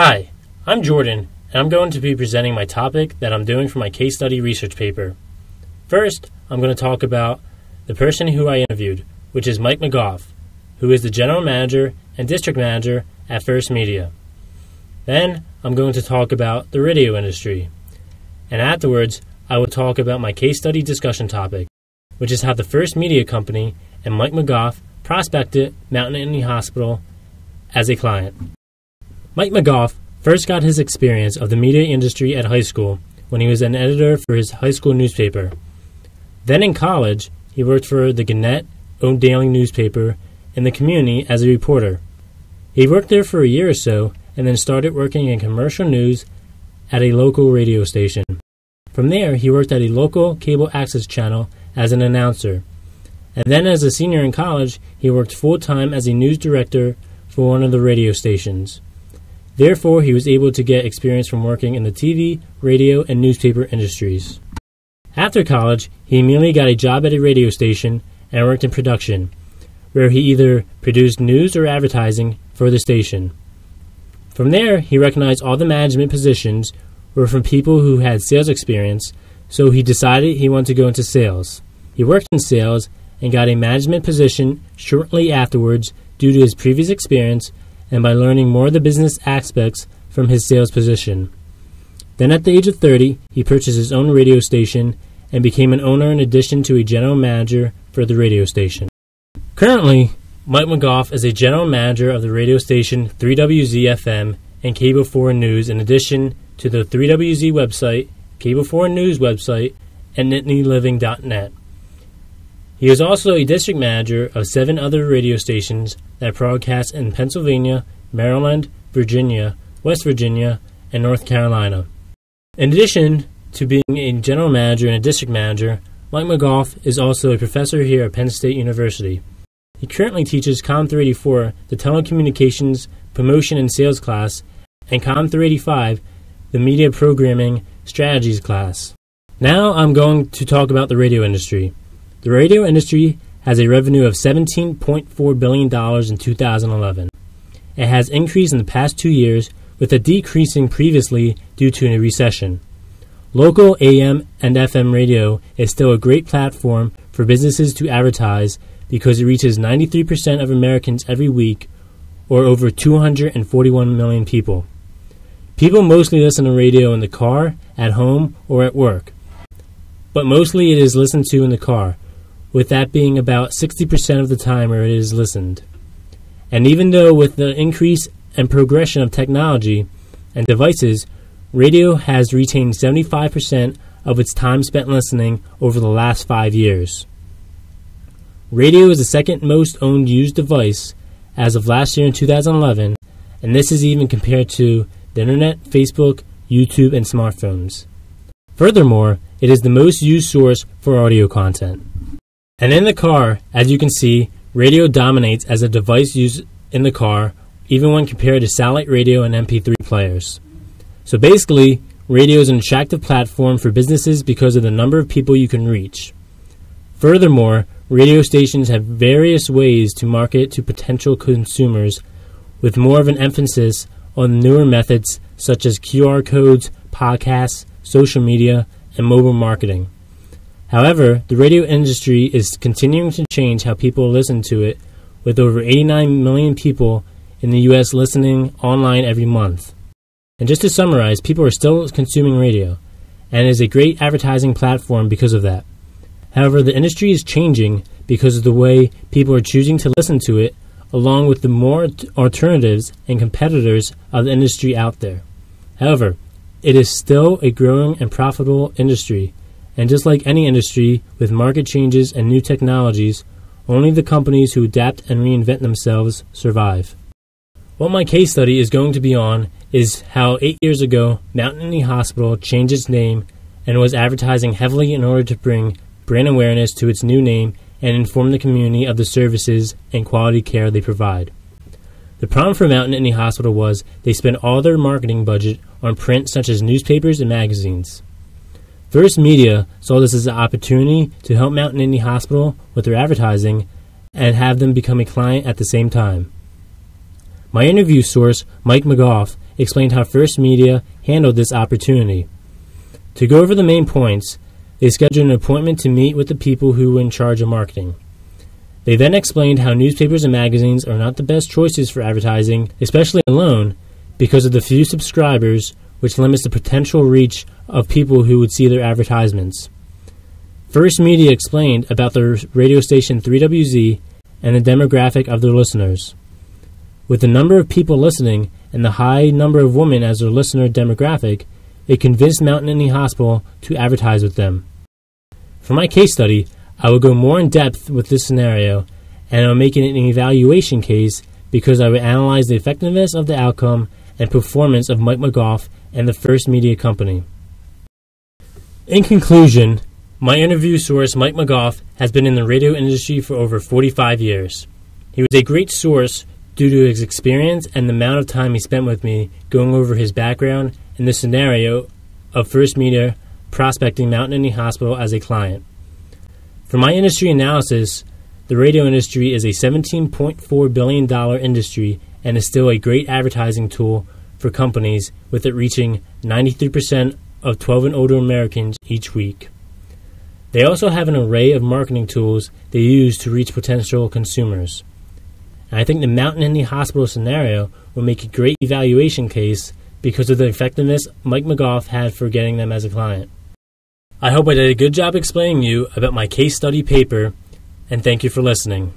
Hi, I'm Jordan, and I'm going to be presenting my topic that I'm doing for my case study research paper. First, I'm going to talk about the person who I interviewed, which is Mike McGough, who is the general manager and district manager at First Media. Then, I'm going to talk about the radio industry. And afterwards, I will talk about my case study discussion topic, which is how the First Media Company and Mike McGough prospected Mount Nittany Hospital as a client. Mike McGough first got his experience of the media industry at high school when he was an editor for his high school newspaper. Then in college, he worked for the Gannett-owned daily newspaper in the community as a reporter. He worked there for a year or so and then started working in commercial news at a local radio station. From there, he worked at a local cable access channel as an announcer. And then as a senior in college, he worked full-time as a news director for one of the radio stations. Therefore, he was able to get experience from working in the TV, radio, and newspaper industries. After college, he immediately got a job at a radio station and worked in production, where he either produced news or advertising for the station. From there, he recognized all the management positions were from people who had sales experience, so he decided he wanted to go into sales. He worked in sales and got a management position shortly afterwards due to his previous experience and by learning more of the business aspects from his sales position. Then at the age of 30, he purchased his own radio station and became an owner in addition to a general manager for the radio station. Currently, Mike McGough is a general manager of the radio station 3WZ-FM and Cable 4 News in addition to the 3WZ website, Cable 4 News website, and NittanyLiving.net. He is also a district manager of 7 other radio stations that broadcast in Pennsylvania, Maryland, Virginia, West Virginia, and North Carolina. In addition to being a general manager and a district manager, Mike McGough is also a professor here at Penn State University. He currently teaches COMM 384, the telecommunications, promotion, and sales class, and COMM 385, the media programming strategies class. Now I'm going to talk about the radio industry. The radio industry has a revenue of $17.4 billion in 2011. It has increased in the past 2 years, with a decreasing previously due to a recession. Local AM and FM radio is still a great platform for businesses to advertise because it reaches 93% of Americans every week, or over 241 million people. People mostly listen to radio in the car, at home, or at work. But mostly it is listened to in the car, with that being about 60% of the time where it is listened. And even though with the increase and progression of technology and devices, radio has retained 75% of its time spent listening over the last 5 years. Radio is the second most owned used device as of last year in 2011, and this is even compared to the Internet, Facebook, YouTube, and smartphones. Furthermore, it is the most used source for audio content. And in the car, as you can see, radio dominates as a device used in the car, even when compared to satellite radio and MP3 players. So basically, radio is an attractive platform for businesses because of the number of people you can reach. Furthermore, radio stations have various ways to market to potential consumers, with more of an emphasis on newer methods such as QR codes, podcasts, social media, and mobile marketing. However, the radio industry is continuing to change how people listen to it, with over 89 million people in the U.S. listening online every month. And just to summarize, people are still consuming radio, and it is a great advertising platform because of that. However, the industry is changing because of the way people are choosing to listen to it, along with the more alternatives and competitors of the industry out there. However, it is still a growing and profitable industry, and just like any industry with market changes and new technologies, only the companies who adapt and reinvent themselves survive. What my case study is going to be on is how 8 years ago Mount Nittany Hospital changed its name and was advertising heavily in order to bring brand awareness to its new name and inform the community of the services and quality care they provide. The problem for Mount Nittany Hospital was they spent all their marketing budget on print such as newspapers and magazines. First Media saw this as an opportunity to help Mount Nittany Hospital with their advertising and have them become a client at the same time. My interview source, Mike McGough, explained how First Media handled this opportunity. To go over the main points, they scheduled an appointment to meet with the people who were in charge of marketing. They then explained how newspapers and magazines are not the best choices for advertising, especially alone, because of the few subscribers, which limits the potential reach of people who would see their advertisements. First Media explained about the radio station 3WZ and the demographic of their listeners. With the number of people listening and the high number of women as their listener demographic, it convinced Mount Whitney Hospital to advertise with them. For my case study, I will go more in depth with this scenario, and I will make it an evaluation case because I will analyze the effectiveness of the outcome and performance of Mike McGough and the First Media Company. In conclusion, my interview source, Mike McGough, has been in the radio industry for over 45 years. He was a great source due to his experience and the amount of time he spent with me going over his background and the scenario of First Media prospecting Mount Whitney Hospital as a client. For my industry analysis, the radio industry is a $17.4 billion industry and is still a great advertising tool for companies, with it reaching 93% of 12 and older Americans each week. They also have an array of marketing tools they use to reach potential consumers. And I think the Mount Whitney Hospital scenario will make a great evaluation case because of the effectiveness Mike McGough had for getting them as a client. I hope I did a good job explaining you about my case study paper, and thank you for listening.